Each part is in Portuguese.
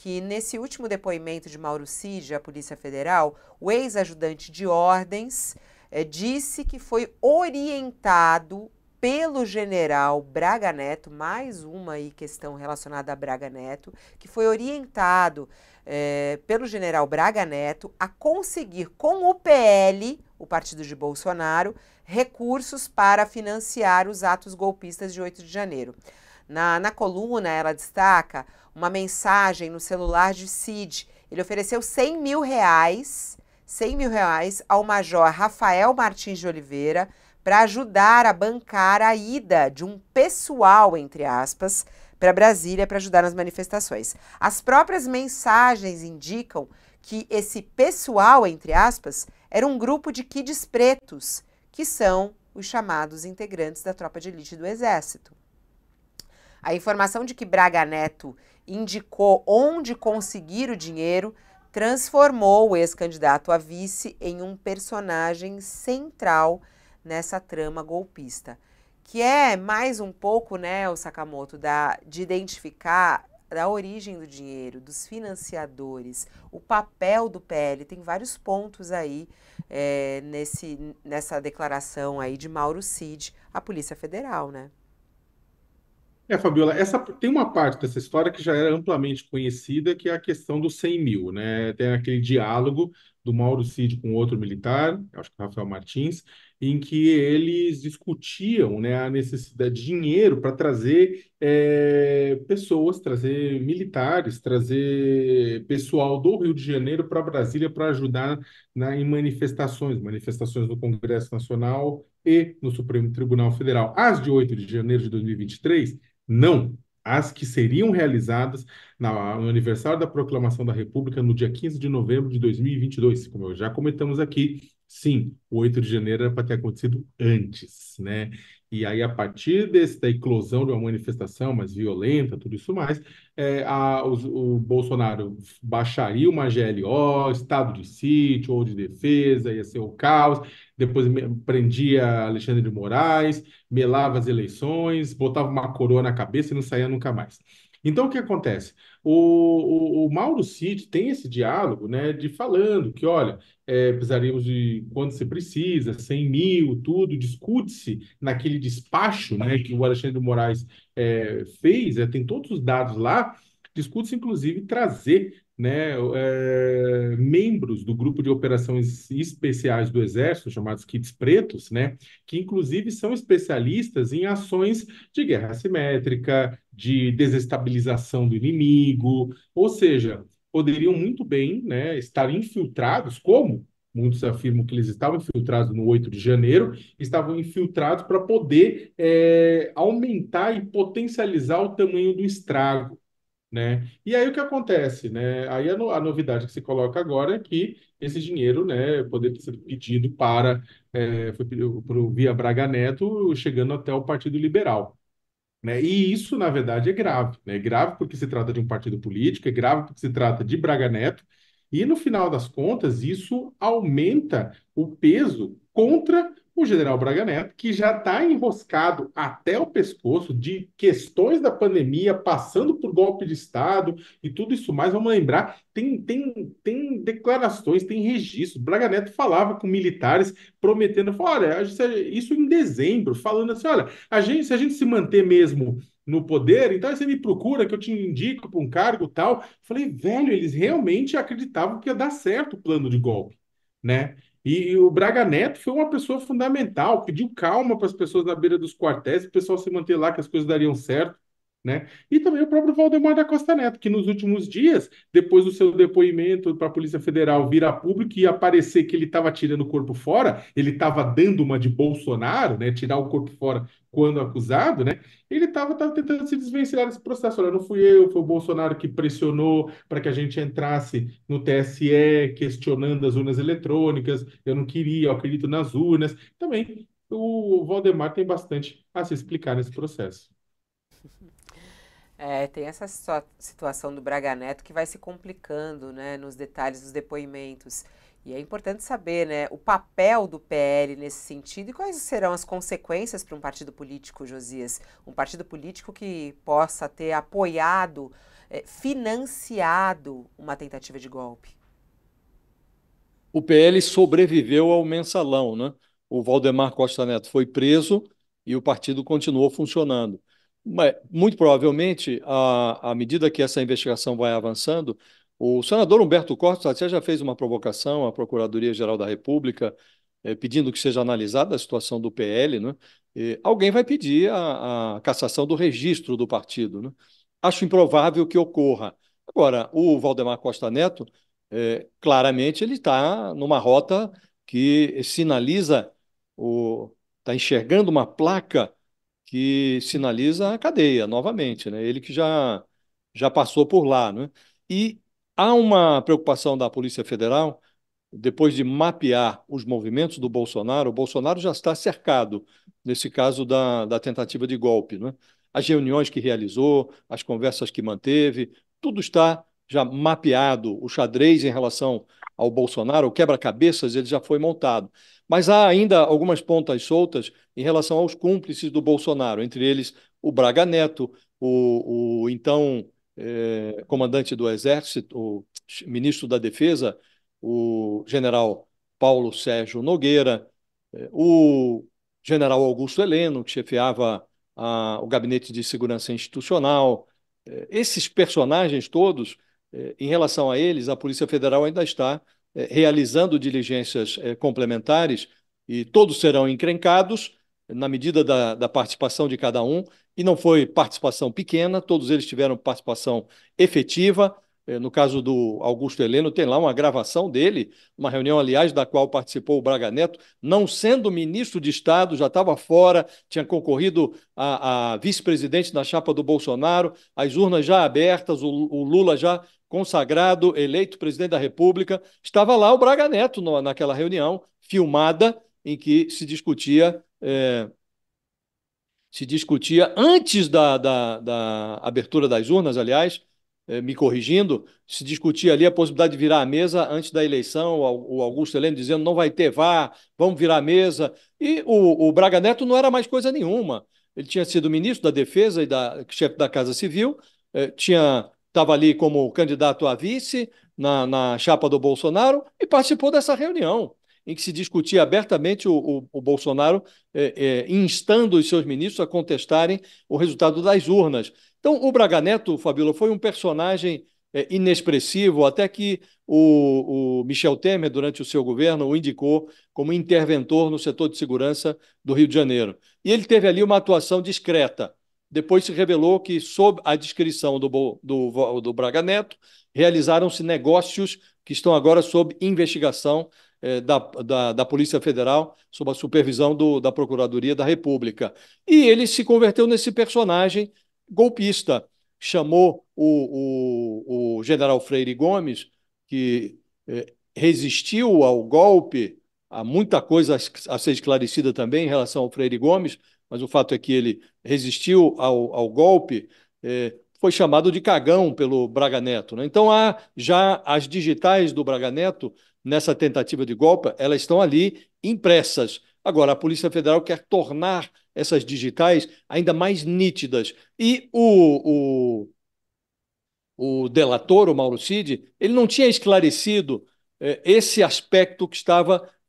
que nesse último depoimento de Mauro Cid, à Polícia Federal, o ex-ajudante de ordens disse que foi orientado pelo general Braga Neto, mais uma aí questão relacionada a Braga Neto, que foi orientado pelo general Braga Neto a conseguir com o PL, o partido de Bolsonaro, recursos para financiar os atos golpistas de 8 de janeiro. Na coluna, ela destaca uma mensagem no celular de Cid. Ele ofereceu R$100 mil ao major Rafael Martins de Oliveira para ajudar a bancar a ida de um pessoal, entre aspas, para Brasília para ajudar nas manifestações. As próprias mensagens indicam que esse pessoal, entre aspas, era um grupo de kids pretos, que são os chamados integrantes da tropa de elite do Exército. A informação de que Braga Neto indicou onde conseguir o dinheiro transformou o ex-candidato a vice em um personagem central nessa trama golpista, que é mais um pouco, né, o Sakamoto, de identificar a origem do dinheiro, dos financiadores, o papel do PL. Tem vários pontos aí nessa declaração aí de Mauro Cid à Polícia Federal, né? Fabiola, tem uma parte dessa história que já era amplamente conhecida, que é a questão dos 100 mil, né? Tem aquele diálogo do Mauro Cid com outro militar, acho que Rafael Martins, em que eles discutiam, né, a necessidade de dinheiro para trazer pessoas, trazer militares, trazer pessoal do Rio de Janeiro para Brasília para ajudar em manifestações no Congresso Nacional e no Supremo Tribunal Federal. As de 8 de janeiro de 2023 não. As que seriam realizadas no aniversário da Proclamação da República, no dia 15 de novembro de 2022. Como já comentamos aqui, sim, o 8 de janeiro era para ter acontecido antes, né? E aí, a partir da eclosão de uma manifestação mais violenta, tudo isso mais, o Bolsonaro baixaria uma GLO, estado de sítio ou de defesa, ia ser o caos, depois prendia Alexandre de Moraes, melava as eleições, botava uma coroa na cabeça e não saía nunca mais. Então, o que acontece? O Mauro Cid tem esse diálogo, né, de falando que, olha, precisaríamos de quanto se precisa, 100 mil, tudo, discute-se naquele despacho, né, que o Alexandre de Moraes fez, tem todos os dados lá, discute-se, inclusive, trazer, né, membros do grupo de operações especiais do Exército, chamados kits pretos, né, que inclusive são especialistas em ações de guerra assimétrica, de desestabilização do inimigo, ou seja, poderiam muito bem, né, estar infiltrados, como muitos afirmam que eles estavam infiltrados no 8 de janeiro, estavam infiltrados para poder aumentar e potencializar o tamanho do estrago, né? E aí o que acontece, né? Aí a novidade que se coloca agora é que esse dinheiro, né, poderia ser pedido foi pedido via Braga Neto, chegando até o Partido Liberal, né? E isso, na verdade, é grave, né? É grave porque se trata de um partido político, é grave porque se trata de Braga Neto, e no final das contas, isso aumenta o peso contra o general Braga Neto, que já está enroscado até o pescoço de questões da pandemia, passando por golpe de Estado e tudo isso mais. Vamos lembrar, tem declarações, tem registros. Braga Neto falava com militares prometendo, olha, isso em dezembro, falando assim, olha, se a gente se manter mesmo no poder, então aí você me procura que eu te indico para um cargo tal. Falei, velho, eles realmente acreditavam que ia dar certo o plano de golpe, né? E o Braga Neto foi uma pessoa fundamental, pediu calma para as pessoas na beira dos quartéis, o pessoal se manter lá, que as coisas dariam certo, né? E também o próprio Valdemar da Costa Neto, que nos últimos dias, depois do seu depoimento para a Polícia Federal vir a público e aparecer que ele estava tirando o corpo fora, ele estava dando uma de Bolsonaro, né? Tirar o corpo fora quando acusado, né? Ele estava tentando se desvencilhar desse processo. Olha, não fui eu, foi o Bolsonaro que pressionou para que a gente entrasse no TSE questionando as urnas eletrônicas. Eu não queria, eu acredito nas urnas. Também o Valdemar tem bastante a se explicar nesse processo. Tem essa situação do Braga Neto que vai se complicando, né, nos detalhes dos depoimentos. E é importante saber, né, o papel do PL nesse sentido e quais serão as consequências para um partido político, Josias. Um partido político que possa ter apoiado financiado uma tentativa de golpe? O PL sobreviveu ao mensalão, né? O Valdemar Costa Neto foi preso e o partido continuou funcionando. Mas, muito provavelmente, à medida que essa investigação vai avançando, o senador Humberto Costa até já fez uma provocação à Procuradoria-Geral da República, pedindo que seja analisada a situação do PL, né? E alguém vai pedir a cassação do registro do partido, né? Acho improvável que ocorra. Agora, o Valdemar Costa Neto claramente ele está numa rota que sinaliza, está enxergando uma placa que sinaliza a cadeia novamente, né? Ele que já passou por lá, né? E há uma preocupação da Polícia Federal depois de mapear os movimentos do Bolsonaro. O Bolsonaro já está cercado, nesse caso da tentativa de golpe, né? As reuniões que realizou, as conversas que manteve, tudo está já mapeado. O xadrez em relação ao Bolsonaro, o quebra-cabeças, ele já foi montado. Mas há ainda algumas pontas soltas em relação aos cúmplices do Bolsonaro, entre eles o Braga Neto, o então comandante do Exército, o ministro da Defesa, o general Paulo Sérgio Nogueira, o general Augusto Heleno, que chefiava o Gabinete de Segurança Institucional. Esses personagens todos, em relação a eles, a Polícia Federal ainda está realizando diligências complementares e todos serão encrencados na medida da participação de cada um, e não foi participação pequena, todos eles tiveram participação efetiva. No caso do Augusto Heleno, tem lá uma gravação dele, uma reunião, aliás, da qual participou o Braga Neto, não sendo ministro de Estado, já estava fora, tinha concorrido a vice-presidente na chapa do Bolsonaro, as urnas já abertas, o Lula já consagrado, eleito presidente da República. Estava lá o Braga Neto naquela reunião, filmada, em que se discutia antes da abertura das urnas, aliás, me corrigindo, se discutia ali a possibilidade de virar a mesa antes da eleição, o Augusto Heleno dizendo não vai ter VAR, vamos virar a mesa, e o Braga Neto não era mais coisa nenhuma. Ele tinha sido ministro da Defesa e chefe da Casa Civil, estava ali como candidato a vice na chapa do Bolsonaro e participou dessa reunião em que se discutia abertamente o Bolsonaro instando os seus ministros a contestarem o resultado das urnas. Então, o Braga Neto, Fabíola, foi um personagem inexpressivo, até que o Michel Temer, durante o seu governo, o indicou como interventor no setor de segurança do Rio de Janeiro. E ele teve ali uma atuação discreta. Depois se revelou que, sob a descrição do Braga Neto, realizaram-se negócios que estão agora sob investigação da Polícia Federal, sob a supervisão da Procuradoria da República. E ele se converteu nesse personagem golpista. Chamou o general Freire Gomes, que resistiu ao golpe. Há muita coisa a ser esclarecida também em relação ao Freire Gomes, mas o fato é que ele resistiu ao golpe. Foi chamado de cagão pelo Braga Neto, né? Então, há já as digitais do Braga Neto nessa tentativa de golpe, elas estão ali impressas. Agora, a Polícia Federal quer tornar essas digitais ainda mais nítidas. E o delator, o Mauro Cid, ele não tinha esclarecido esse aspecto que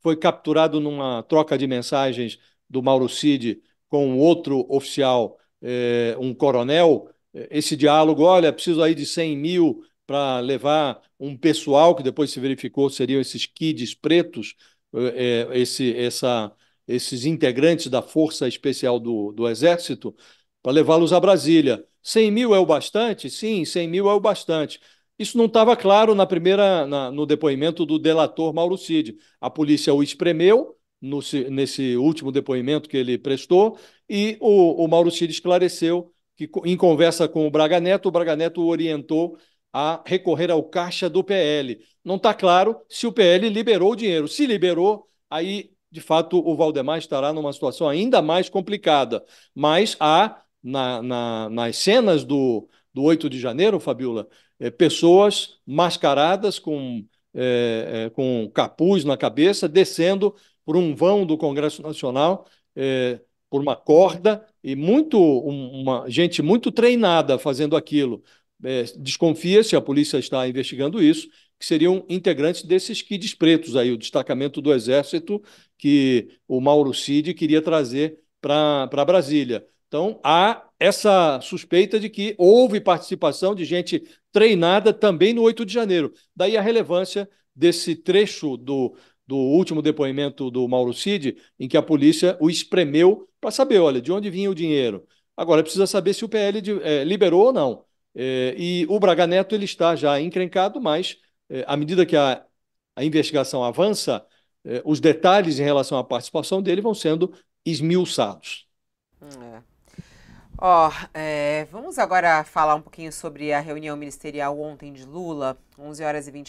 foi capturado numa troca de mensagens do Mauro Cid com outro oficial, um coronel. Esse diálogo, olha, preciso aí de 100 mil para levar um pessoal, que depois se verificou seriam esses kids pretos, esses integrantes da Força Especial do Exército, para levá-los a Brasília. 100 mil é o bastante? Sim, 100 mil é o bastante. Isso não estava claro no depoimento do delator Mauro Cid. A polícia o espremeu nesse último depoimento que ele prestou e o Mauro Cid esclareceu que, em conversa com o Braga Neto o orientou a recorrer ao caixa do PL. Não está claro se o PL liberou o dinheiro. Se liberou, aí, de fato, o Valdemar estará numa situação ainda mais complicada. Mas há, nas cenas do 8 de janeiro, Fabiola, pessoas mascaradas com capuz na cabeça, descendo por um vão do Congresso Nacional, por uma corda, e gente muito treinada fazendo aquilo. desconfia-se, a polícia está investigando isso, que seriam integrantes desses quids pretos aí, o destacamento do Exército que o Mauro Cid queria trazer para Brasília. Então, há essa suspeita de que houve participação de gente treinada também no 8 de janeiro. Daí a relevância desse trecho do último depoimento do Mauro Cid, em que a polícia o espremeu para saber, olha, de onde vinha o dinheiro. Agora, precisa saber se o PL liberou ou não. E o Braga Neto ele está já encrencado, mas à medida que a investigação avança, os detalhes em relação à participação dele vão sendo esmiuçados. É. Ó, vamos agora falar um pouquinho sobre a reunião ministerial ontem de Lula, 11h20.